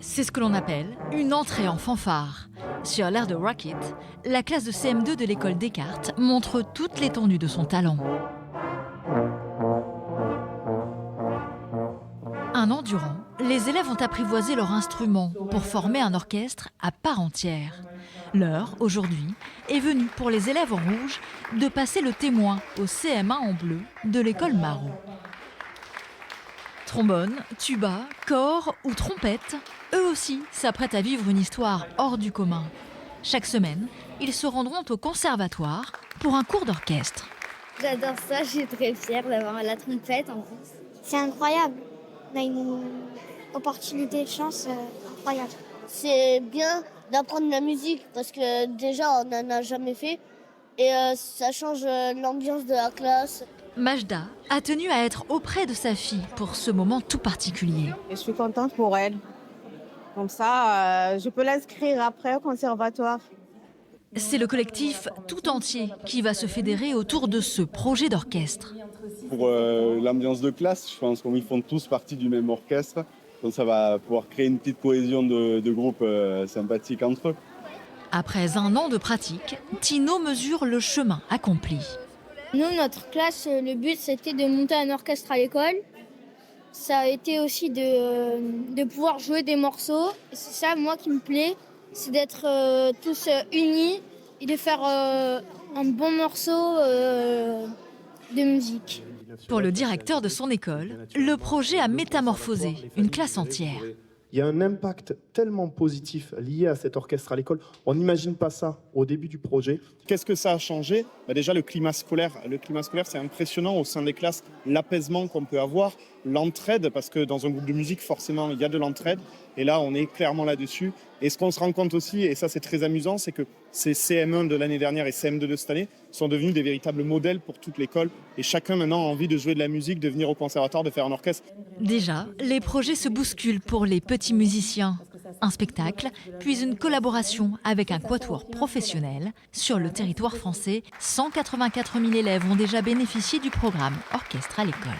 C'est ce que l'on appelle une entrée en fanfare. Sur l'air de Rocket, la classe de CM2 de l'école Descartes montre toute l'étendue de son talent. Un an durant, les élèves ont apprivoisé leur instrument pour former un orchestre à part entière. L'heure, aujourd'hui, est venue pour les élèves en rouge de passer le témoin au CM1 en bleu de l'école Marot. Trombone, tuba, cor ou trompette, eux aussi s'apprêtent à vivre une histoire hors du commun. Chaque semaine, ils se rendront au conservatoire pour un cours d'orchestre. J'adore ça, je suis très fière d'avoir la trompette en plus. C'est incroyable. On a une opportunité de chance incroyable. C'est bien d'apprendre la musique parce que déjà on n'en a jamais fait et ça change l'ambiance de la classe. Majda a tenu à être auprès de sa fille pour ce moment tout particulier. Et je suis contente pour elle. Comme ça, je peux l'inscrire après au conservatoire. C'est le collectif tout entier qui va se fédérer autour de ce projet d'orchestre. Pour l'ambiance de classe, je pense qu'ils font tous partie du même orchestre. Donc ça va pouvoir créer une petite cohésion de groupe sympathique entre eux. Après un an de pratique, Tino mesure le chemin accompli. Nous, notre classe, le but c'était de monter un orchestre à l'école. Ça a été aussi de pouvoir jouer des morceaux. C'est ça, moi, qui me plaît, c'est d'être tous unis et de faire un bon morceau de musique. Pour le directeur de son école, le projet a métamorphosé une classe entière. Il y a un impact tellement positif lié à cet orchestre à l'école. On n'imagine pas ça au début du projet. Qu'est-ce que ça a changé ? Déjà, le climat scolaire. Le climat scolaire, c'est impressionnant au sein des classes. L'apaisement qu'on peut avoir, l'entraide, parce que dans un groupe de musique, forcément, il y a de l'entraide. Et là, on est clairement là-dessus. Et ce qu'on se rend compte aussi, et ça c'est très amusant, c'est que ces CM1 de l'année dernière et CM2 de cette année sont devenus des véritables modèles pour toute l'école. Et chacun maintenant a envie de jouer de la musique, de venir au conservatoire, de faire un orchestre. Déjà, les projets se bousculent pour les petits musiciens. Un spectacle, puis une collaboration avec un quatuor professionnel. Sur le territoire français, 184 000 élèves ont déjà bénéficié du programme Orchestre à l'école.